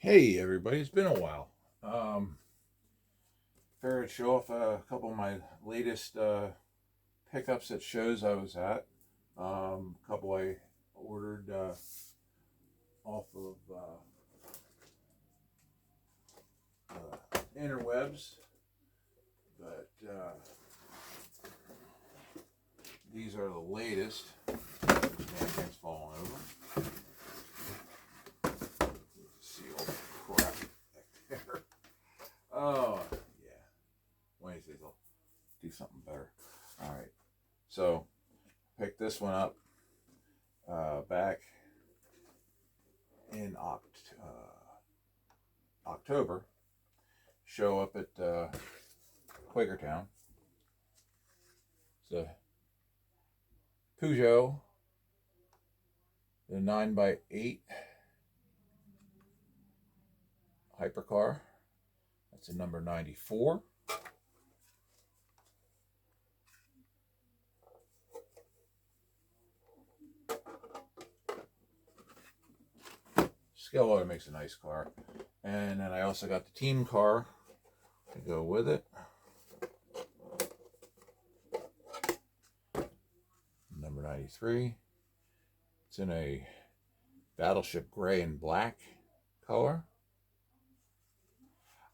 Hey everybody, it's been a while. Figured to show off a couple of my latest pickups at shows I was at. A couple I ordered off of interwebs, but these are the latest. Damn thing's falling over. See all the crap back there. Oh yeah, Wednesdays I'll do something better. All right, so picked this one up back in October. Show up at Quakertown. It's a Peugeot, the 9x8 hypercar. That's a number 94. Scale Auto makes a nice car. And then I also got the team car to go with it. Number 93. It's in a Battleship gray and black color.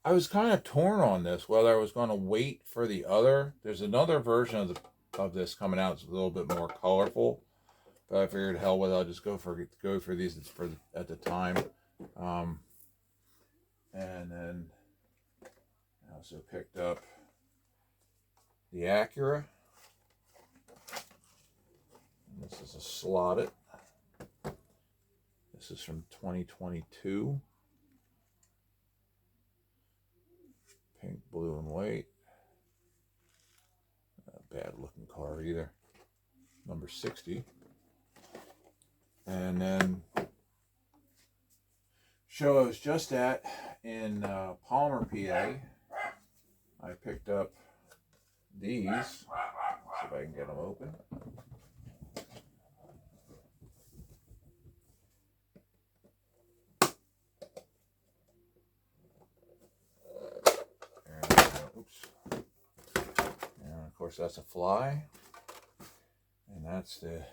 I was kind of torn on this, whether I was going to wait for the other. There's another version of this coming out. It's a little bit more colorful, but I figured, hell with it, I'll just go for these for at the time. And then I also picked up the Acura. And this is a slotted. This is from 2022. Pink, blue, and white. Not a bad looking car either. Number 60. And then show I was just at in Palmer, PA. I picked up these. Let's see if I can get them open. Oops. And of course that's a Fly. And that's the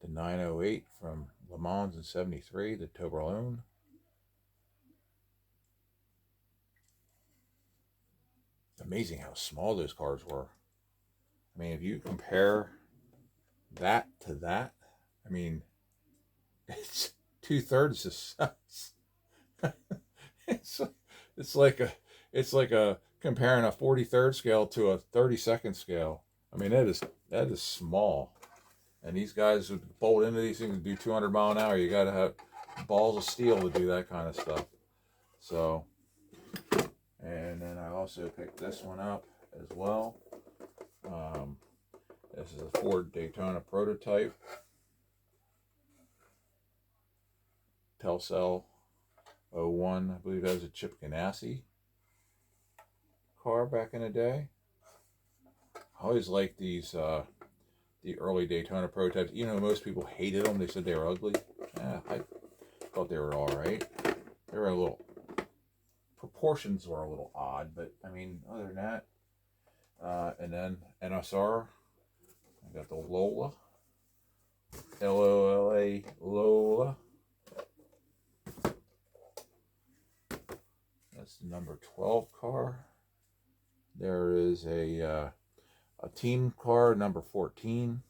908 from Le Mans in 73, the Toblerone. It's amazing how small those cars were. I mean, if you compare that to that, I mean, it's 2/3 the size. it's it's like a comparing a 43rd scale to a 32nd scale. I mean, that is small. And these guys would bolt into these things and do 200 mile an hour. You got to have balls of steel to do that kind of stuff. So, and then I also picked this one up as well. This is a Ford Daytona prototype. Telcel 01, I believe that was a Chip Ganassi car back in the day. I always liked these, the early Daytona prototypes. You know, most people hated them. They said they were ugly. I thought they were all right. They were a little, proportions were a little odd, but I mean, other than that, and then NSR, I got the Lola, LOLA Lola. That's the number 12 car. There is a team car, number 14.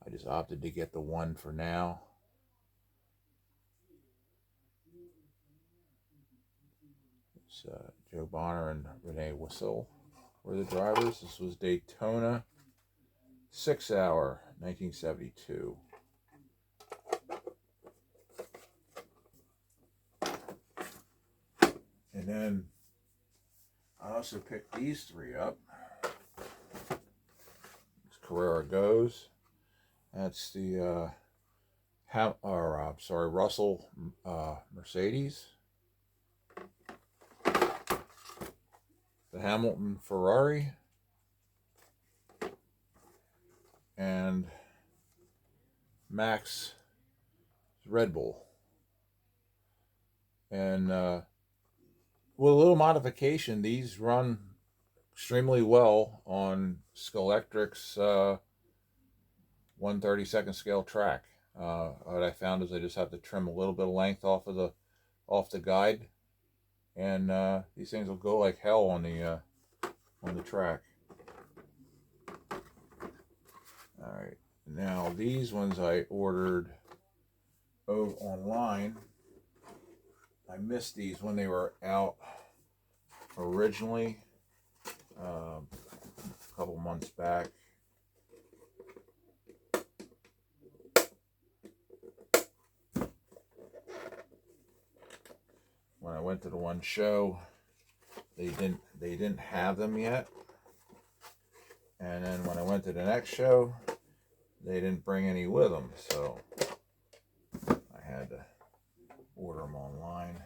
I just opted to get the one for now. It's Joe Bonner and Renee Whistle were the drivers. This was Daytona 6 Hour, 1972. And then I also picked these three up. It's Carrera Goes. That's the Russell Mercedes. The Hamilton Ferrari. And Max Red Bull. And with a little modification, these run extremely well on Scalextric's 1/32 scale track. What I found is I just have to trim a little bit of length off the guide, and these things will go like hell on the track. All right, now these ones I ordered online. I missed these when they were out originally, a couple months back. When I went to the one show, they didn't have them yet, and then when I went to the next show, they didn't bring any with them, so I had to order them online.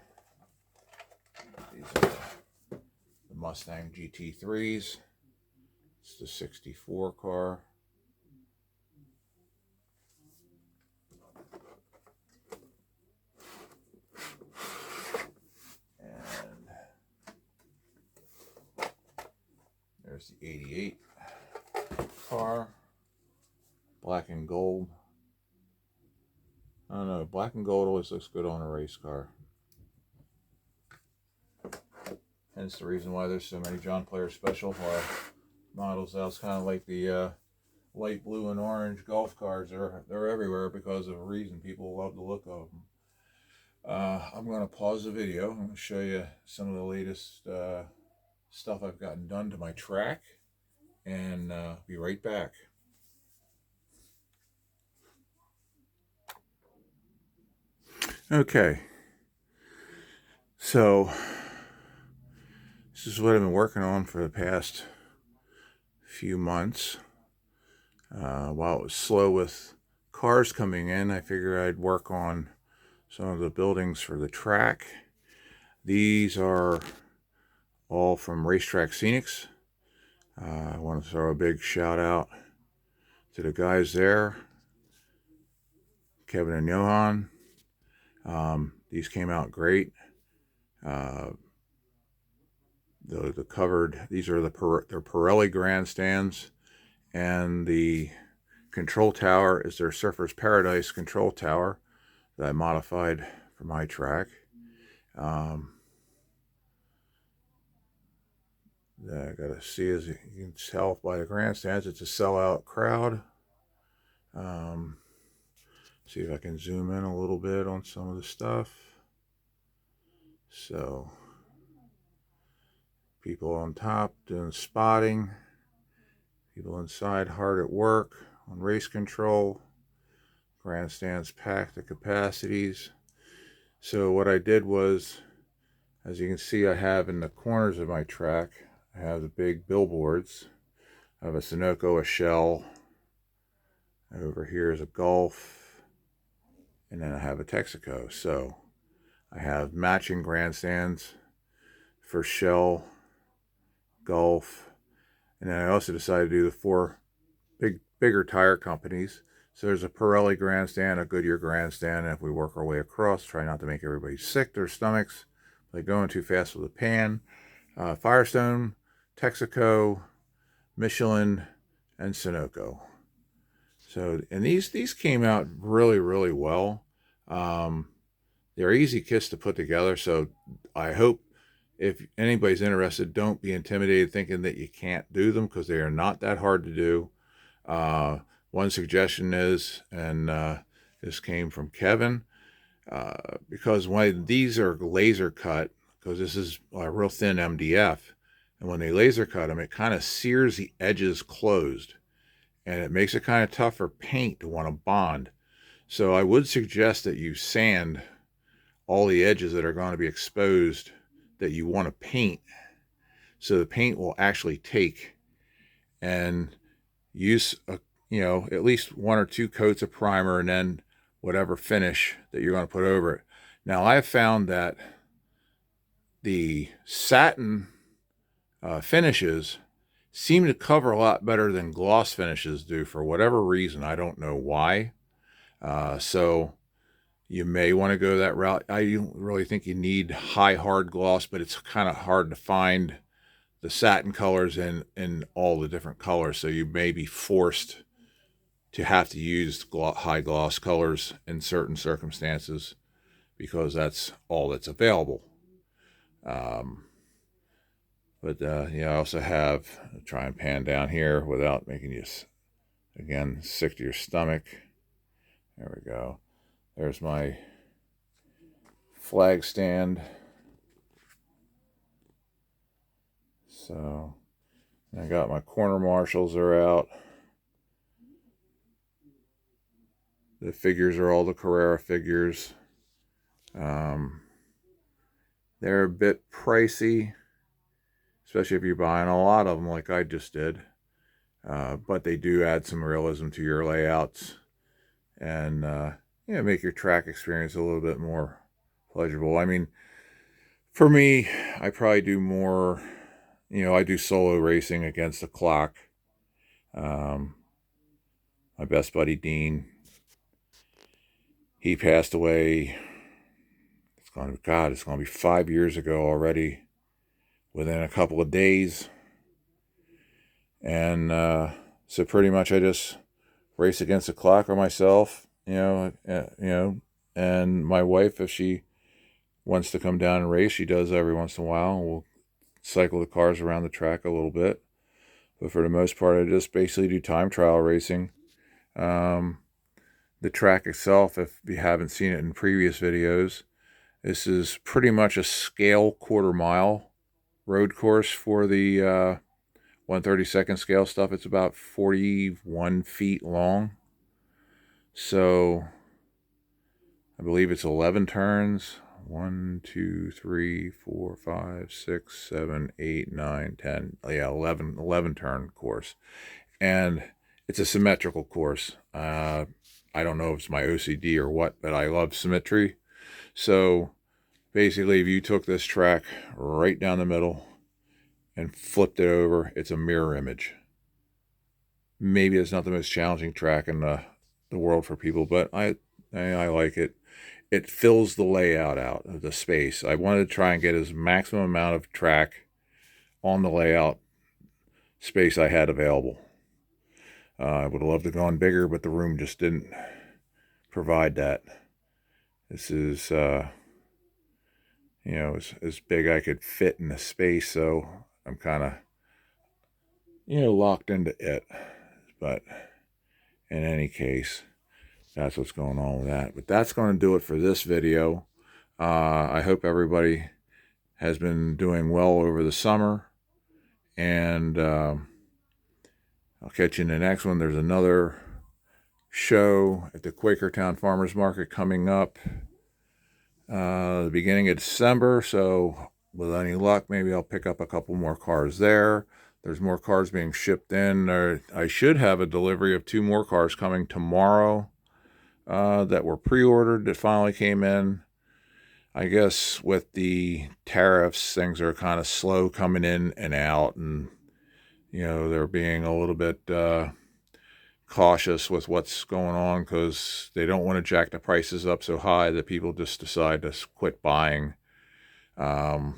These are the Mustang GT3s. It's the 64 car. And there's the 88 car. Black and gold. I don't know, black and gold always looks good on a race car. Hence the reason why there's so many John Player Special car models out. It's kind of like the light blue and orange golf cars. They're everywhere because of a reason. People love the look of them. I'm going to pause the video. I'm going to show you some of the latest stuff I've gotten done to my track, and be right back. Okay, so this is what I've been working on for the past few months. While it was slow with cars coming in, I figured I'd work on some of the buildings for the track. These are all from Racetrack Scenics. I want to throw a big shout out to the guys there, Kevin and Johan. These came out great. The covered, these are they're Pirelli grandstands, and the control tower is their Surfer's Paradise control tower that I modified for my track. I gotta see, as you can tell by the grandstands, it's a sellout crowd. See if I can zoom in a little bit on some of the stuff. So, people on top doing spotting, people inside hard at work on race control, grandstands packed to capacities. So what I did was, as you can see, I have in the corners of my track, I have the big billboards. I have a Sunoco, a Shell, over here is a Gulf, and then I have a Texaco. So I have matching grandstands for Shell, Gulf, and then I also decided to do the four bigger tire companies. So there's a Pirelli grandstand, a Goodyear grandstand, and if we work our way across, try not to make everybody sick to their stomachs by going too fast with the pan. Firestone, Texaco, Michelin, and Sunoco. So, and these came out really, really well. They're easy kits to put together, so I hope if anybody's interested, don't be intimidated thinking that you can't do them, because they are not that hard to do. One suggestion is, and this came from Kevin, because when these are laser cut, because this is a real thin MDF, and when they laser cut them, it kind of sears the edges closed, and it makes it kind of tough for paint to want to bond. So I would suggest that you sand all the edges that are going to be exposed that you want to paint, so the paint will actually take, and use at least 1 or 2 coats of primer, and then whatever finish that you're going to put over it. Now I have found that the satin finishes seem to cover a lot better than gloss finishes do, for whatever reason. I don't know why. So you may want to go that route. I don't really think you need high hard gloss, but it's kind of hard to find the satin colors in all the different colors. So you may be forced to have to use high gloss colors in certain circumstances because that's all that's available. But I also have, I'll try and pan down here without making you, again, sick to your stomach. There we go. There's my flag stand. So I got my corner marshals are out. The figures are all the Carrera figures. They're a bit pricey, especially if you're buying a lot of them like I just did. But they do add some realism to your layouts and make your track experience a little bit more pleasurable. I mean, for me, I probably do more, I do solo racing against the clock. My best buddy Dean, he passed away. It's going to be 5 years ago already, within a couple of days. And so pretty much I just race against the clock or myself, and my wife, if she wants to come down and race, she does every once in a while. And we'll cycle the cars around the track a little bit. But for the most part, I just basically do time trial racing. The track itself, if you haven't seen it in previous videos, this is pretty much a scale quarter-mile road course for the 1/32 scale stuff. It's about 41 feet long. So I believe it's 11 turns. 1, 2, 3, 4, 5, 6, 7, 8, 9, 10. Yeah, 11 turn course. And it's a symmetrical course. I don't know if it's my OCD or what, but I love symmetry. So basically, if you took this track right down the middle and flipped it over, it's a mirror image. Maybe it's not the most challenging track in the world for people, but I like it. It fills the layout out of the space. I wanted to try and get as maximum amount of track on the layout space I had available. I would have loved to have gone bigger, but the room just didn't provide that. This is, as big I could fit in the space, so I'm kind of, locked into it. But in any case, that's what's going on with that. But that's going to do it for this video. I hope everybody has been doing well over the summer. And I'll catch you in the next one. There's another show at the Quakertown Farmers Market coming up the beginning of December. So with any luck, maybe I'll pick up a couple more cars there. There's more cars being shipped in. I should have a delivery of 2 more cars coming tomorrow that were pre-ordered that finally came in. I guess with the tariffs, things are kind of slow coming in and out, and they're being a little bit cautious with what's going on because they don't want to jack the prices up so high that people just decide to quit buying. All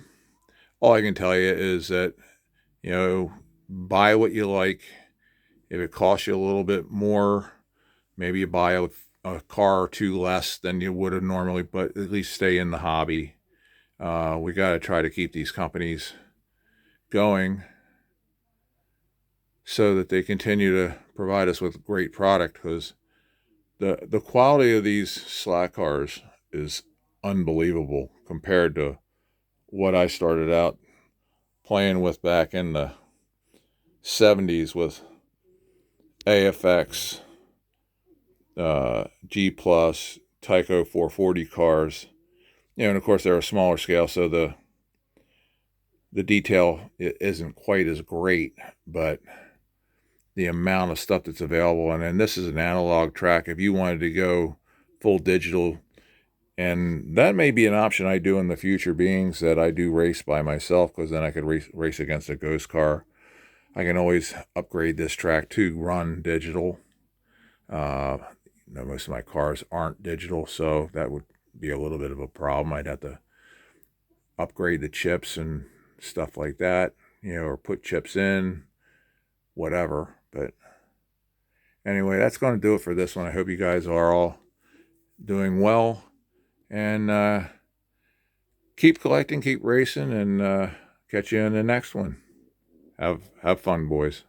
I can tell you is that, buy what you like. If it costs you a little bit more, maybe you buy a car or 2 less than you would have normally, but at least stay in the hobby. We got to try to keep these companies going so that they continue to provide us with great product, because the quality of these slack cars is unbelievable compared to what I started out playing with back in the 70s with AFX, G Plus, Tyco 440 cars. And of course they're a smaller scale, so the detail isn't quite as great, but the amount of stuff that's available, and then this is an analog track. If you wanted to go full digital, and that may be an option I do in the future, being that I do race by myself, because then I could race against a ghost car. I can always upgrade this track to run digital. know, most of my cars aren't digital, so that would be a little bit of a problem. I'd have to upgrade the chips and stuff like that, you know, or put chips in, whatever. But anyway, that's going to do it for this one. I hope you guys are all doing well, and keep collecting, keep racing, and catch you in the next one. Have fun, boys.